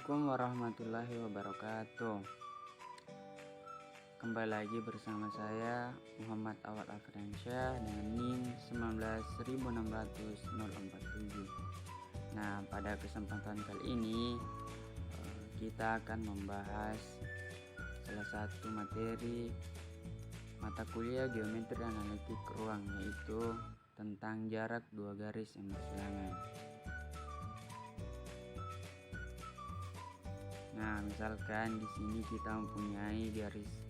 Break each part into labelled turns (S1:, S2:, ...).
S1: Assalamualaikum warahmatullahi wabarakatuh. Kembali lagi bersama saya Muhammad Awad Afriansyah dengan NIM 1960047. Nah, pada kesempatan kali ini kita akan membahas salah satu materi mata kuliah geometri analitik ruang, yaitu tentang jarak dua garis yang bersilangan. Nah, misalkan di sini kita mempunyai garis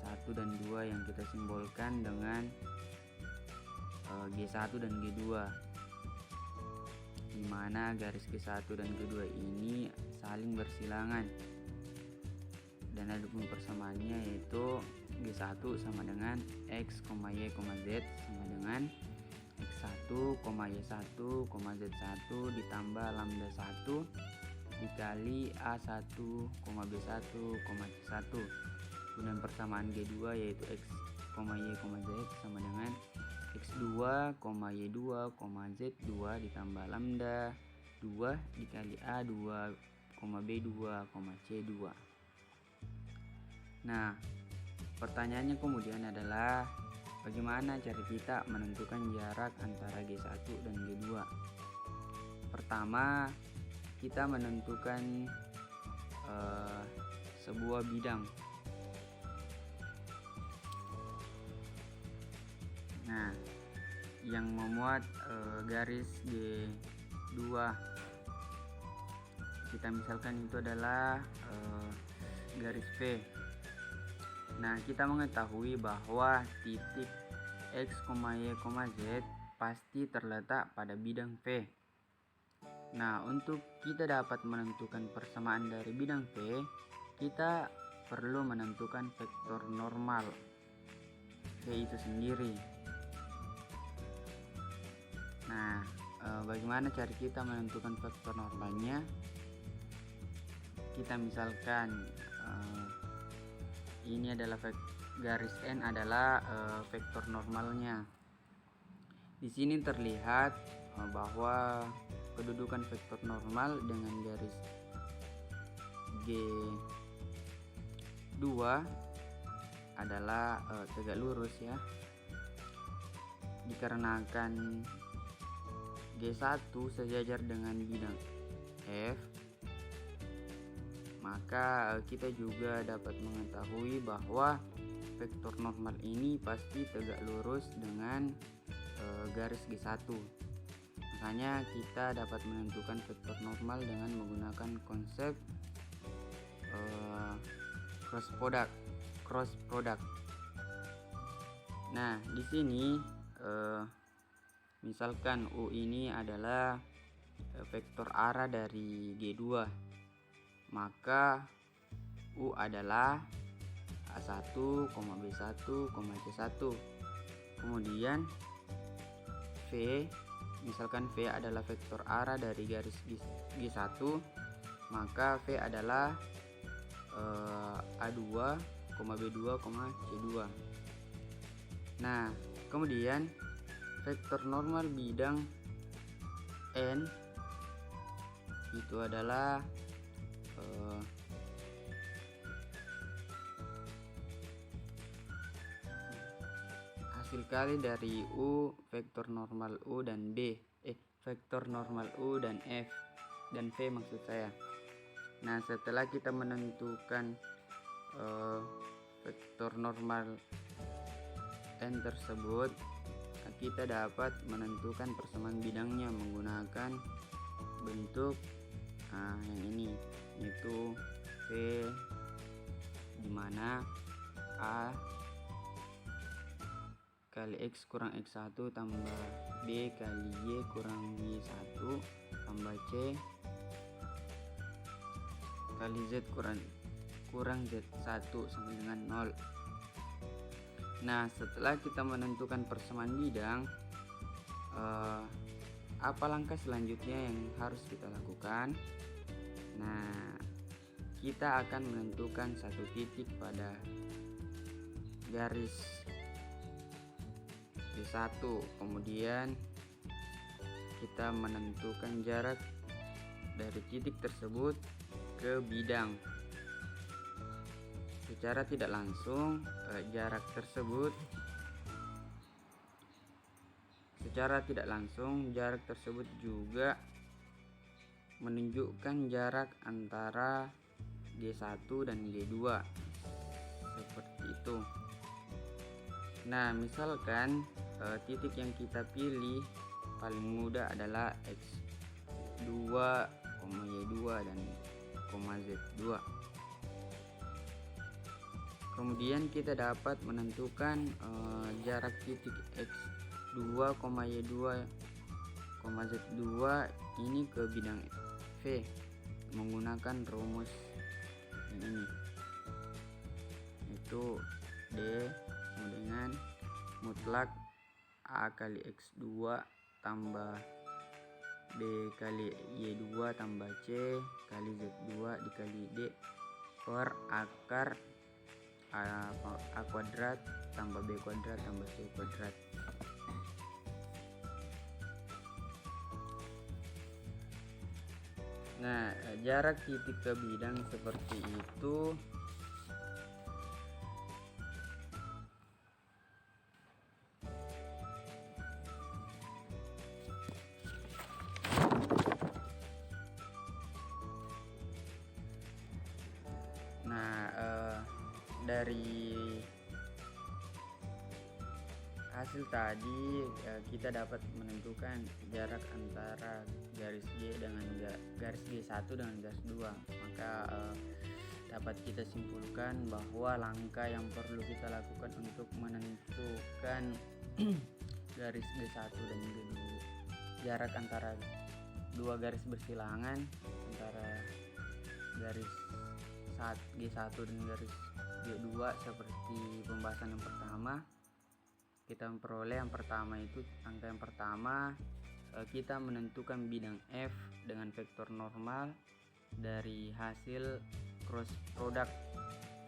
S1: 1 dan 2 yang kita simbolkan dengan G1 dan G2, di mana garis G1 dan G2 ini saling bersilangan dan ada persamaannya, yaitu G1 sama dengan X, Y, Z sama dengan X1, Y1, Z1 ditambah lambda 1 dikali A1, B1, C1. Kemudian persamaan G2 yaitu X, Y, Z sama dengan X2, Y2, Z2 ditambah lambda 2 dikali A2, B2, C2. Nah, pertanyaannya kemudian adalah bagaimana cara kita menentukan jarak antara G1 dan G2? Pertama, kita menentukan sebuah bidang. Nah, yang memuat garis G2 kita misalkan itu adalah garis V. Nah, kita mengetahui bahwa titik X, Y, Z pasti terletak pada bidang V. Nah, untuk kita dapat menentukan persamaan dari bidang V, kita perlu menentukan vektor normal V itu sendiri. Nah, bagaimana cara kita menentukan vektor normalnya? Kita misalkan ini adalah garis N adalah vektor normalnya. Di sini terlihat bahwa kedudukan vektor normal dengan garis G2 adalah tegak lurus ya, dikarenakan G1 sejajar dengan bidang F, maka kita juga dapat mengetahui bahwa vektor normal ini pasti tegak lurus dengan garis G1. Makanya kita dapat menentukan vektor normal dengan menggunakan konsep cross product. Nah, di sini misalkan U ini adalah vektor arah dari G2, maka U adalah A1, B1, C1. Kemudian V, misalkan V adalah vektor arah dari garis G1, maka V adalah A2, B2, C2. Nah, kemudian vektor normal bidang N itu adalah hasil kali dari U, vektor normal U dan vektor normal U dan F dan V maksud saya. Nah, setelah kita menentukan vektor normal N tersebut, kita dapat menentukan persamaan bidangnya menggunakan bentuk yang ini, yaitu V dimana A kali X kurang X1 tambah B kali Y kurang Y1 tambah C kali Z kurang Z1 sama dengan 0. Nah, setelah kita menentukan persamaan bidang, apa langkah selanjutnya yang harus kita lakukan? Nah, kita akan menentukan satu titik pada garis G1, kemudian kita menentukan jarak dari titik tersebut ke bidang. Secara tidak langsung jarak tersebut juga menunjukkan jarak antara G1 dan G2 seperti itu. Nah, misalkan titik yang kita pilih paling mudah adalah X2, Y2 dan Z2. Kemudian kita dapat menentukan jarak titik X2, Y2, Z2 ini ke bidang V menggunakan rumus yang ini, itu D sama dengan mutlak A kali X2 tambah B kali Y2 tambah C kali Z2 dikali D per akar A kuadrat tambah B kuadrat tambah C kuadrat. Nah, jarak titik ke bidang seperti itu. Nah, dari hasil tadi kita dapat menentukan jarak antara garis G dengan garis G1 dengan garis 2. Maka dapat kita simpulkan bahwa langkah yang perlu kita lakukan untuk menentukan garis G1 dan G2, jarak antara dua garis bersilangan antara garis G1 dan garis G2 seperti pembahasan yang pertama. Kita memperoleh yang pertama itu angka yang pertama, kita menentukan bidang F dengan vektor normal dari hasil cross product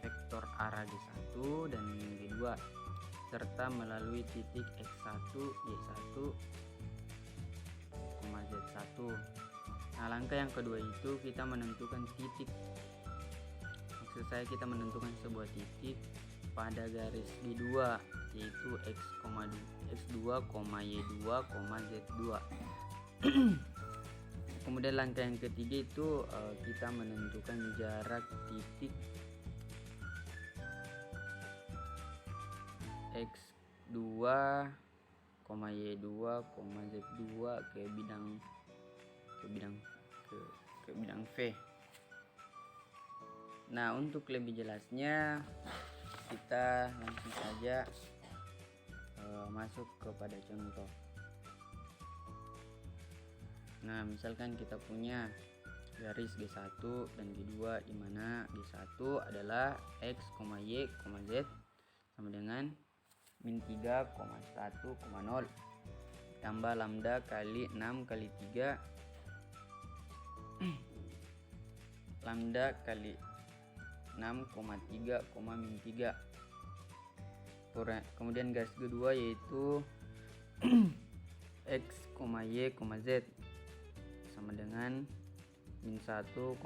S1: vektor arah G1 dan G2 serta melalui titik X1, Y1, Z1. Nah, langkah yang kedua itu kita menentukan titik, maksud saya kita menentukan sebuah titik pada garis G2 yaitu X2, Y2, Z2. Kemudian langkah yang ketiga itu kita menentukan jarak titik X2, Y2, Z2 ke bidang V. Nah, untuk lebih jelasnya kita langsung saja masuk kepada contoh. Nah, misalkan kita punya garis G1 dan G2 di mana G1 adalah X, Y, Z sama dengan min 3,1,0 tambah lambda kali 6 kali 3 lambda kali 6,3, min 3. Kemudian garis kedua yaitu X, Y, Z sama dengan min 1,2,0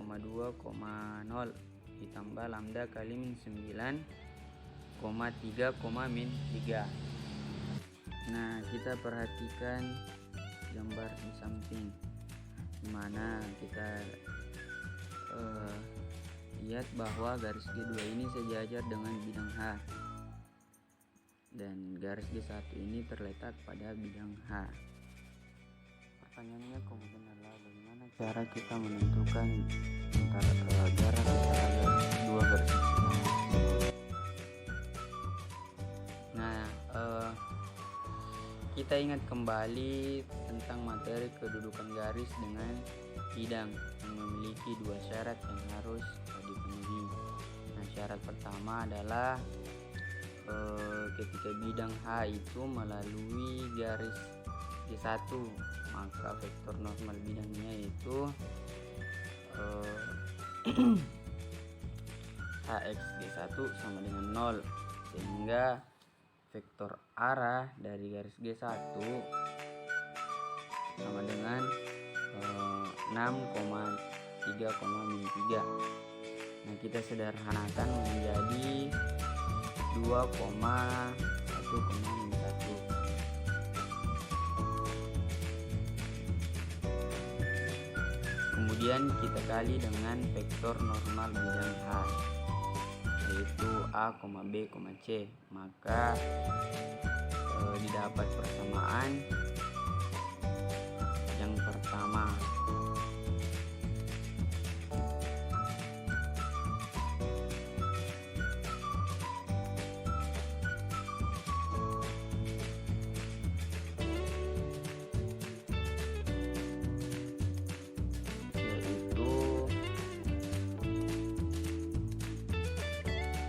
S1: ditambah lambda kali min 9,3, min 3. Nah, kita perhatikan gambar di samping dimana kita lihat bahwa garis G2 ini sejajar dengan bidang H dan garis G1 ini terletak pada bidang H. Pertanyaannya kemudian adalah bagaimana cara kita menentukan jarak antara dua garis bersilangan. Nah, kita ingat kembali tentang materi kedudukan garis dengan bidang yang memiliki dua syarat yang harus dipenuhi. Nah, syarat pertama adalah ketika bidang H itu melalui garis G1, maka vektor normal bidangnya yaitu Hx G1 sama dengan 0, sehingga vektor arah dari garis G1 sama dengan 6,3,-3. Nah, kita sederhanakan menjadi 2,1,-1. Kemudian kita kali dengan vektor normal bidang H, yaitu A, B, C. Maka didapat persamaan yang pertama.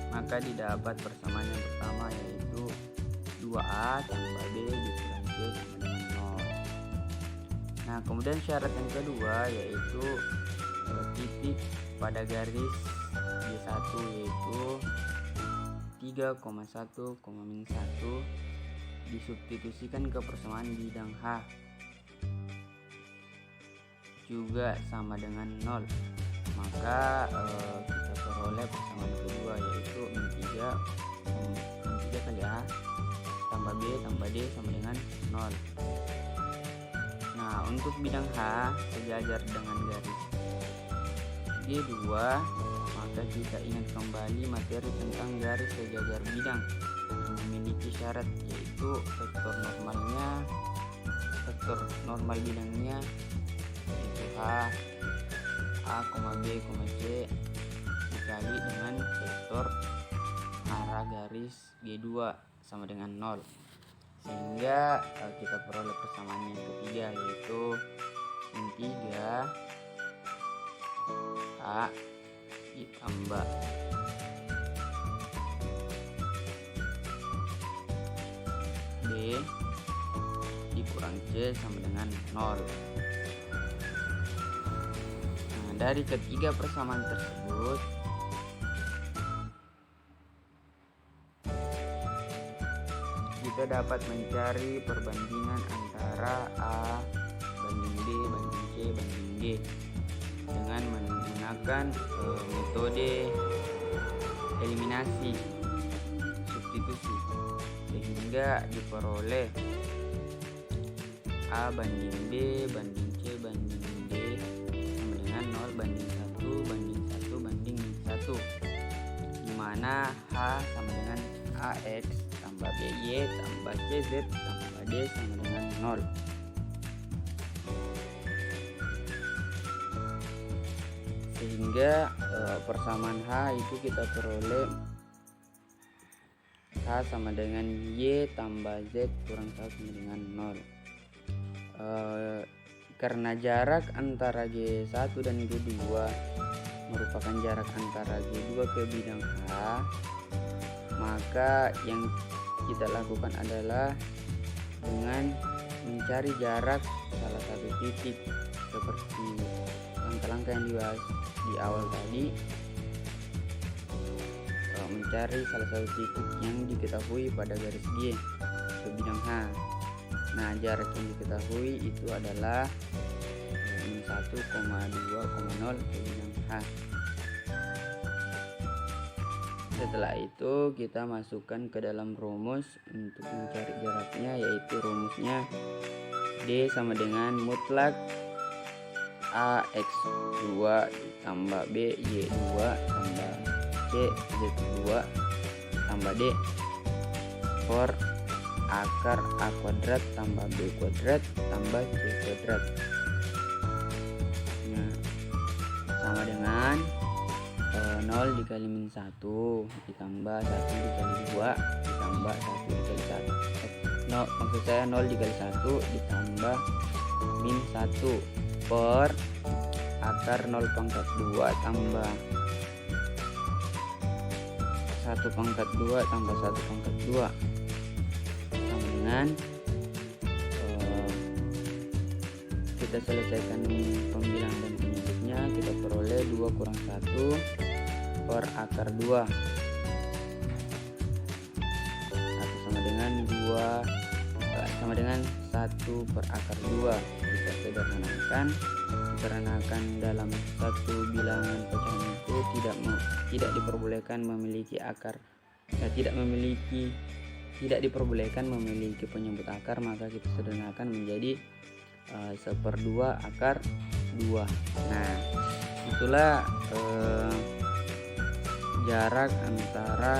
S1: Maka didapat persamaan yang pertama, yaitu 2A tambah B dikurang C sama dengan 0. Nah, kemudian syarat yang kedua yaitu titik pada garis G1 yaitu 3,1,-1 disubstitusikan ke persamaan bidang H juga sama dengan 0. Maka kita peroleh persamaan kedua yaitu min 3 kali A tambah B tambah D sama dengan 0. Nah, untuk bidang H sejajar dengan garis G2, maka kita ingat kembali materi tentang garis sejajar bidang yang memiliki syarat yaitu vektor normal bidangnya yaitu H A, B, C dikali dengan vektor arah garis G2 sama dengan 0, sehingga kita peroleh persamaan yang ketiga yaitu min 3 A ditambah B dikurang C sama dengan 0. Dari ketiga persamaan tersebut, kita dapat mencari perbandingan antara A banding B banding C banding D dengan menggunakan metode eliminasi substitusi, sehingga diperoleh A banding B banding C banding D 0 banding 1 banding 1 banding 1, dimana H sama dengan AX tambah BY tambah CZ tambah D sama dengan 0. Sehingga persamaan H itu kita peroleh H sama dengan Y tambah Z kurang 1 sama dengan 0. Karena jarak antara G1 dan G2 merupakan jarak antara G2 ke bidang H, maka yang kita lakukan adalah dengan mencari jarak salah satu titik seperti langkah-langkah yang dibahas di awal tadi, mencari salah satu titik yang diketahui pada garis G ke bidang H. Nah, jarak yang diketahui itu adalah 1,2,0 ke bidang H. Setelah itu kita masukkan ke dalam rumus untuk mencari jaraknya, yaitu rumusnya D sama dengan mutlak AX2 ditambah BY2 tambah CZ2 tambah D for akar A kuadrat tambah B kuadrat tambah C kuadrat. Nah, sama dengan 0 dikali min 1 ditambah 1 dikali 2 ditambah 1 dikali 1. No, maksud saya 0 dikali 1 ditambah min 1 per akar 0 pangkat 2 tambah 1 pangkat 2 tambah 1 pangkat 2 sama dengan kita selesaikan pembilangan dan penyebutnya, kita peroleh 2 kurang 1 per akar 2 atau sama dengan 1 per akar 2 kita sederhanakan dikarenakan dalam satu bilangan pecahan itu tidak diperbolehkan memiliki akar, tidak diperbolehkan memiliki penyebut akar, maka kita sederhanakan menjadi 1/2 akar 2. Nah, itulah jarak antara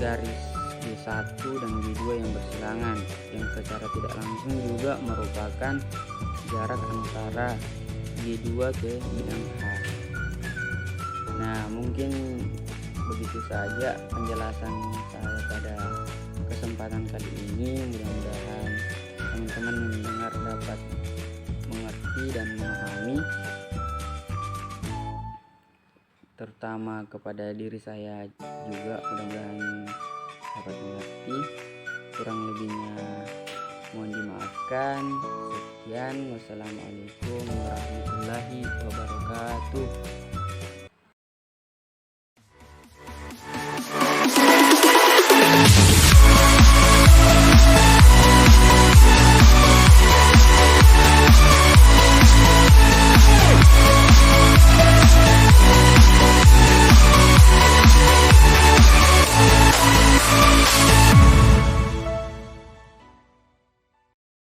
S1: garis G1 dan G2 yang bersilangan, yang secara tidak langsung juga merupakan jarak antara G2 ke bidang H. Nah, mungkin begitu saja penjelasan saya pada kesempatan kali ini. Mudah-mudahan teman-teman mendengar dapat mengerti dan memahami, terutama kepada diri saya juga mudah-mudahan dapat mengerti. Kurang lebihnya mohon dimaafkan. Sekian, wassalamualaikum warahmatullahi wabarakatuh.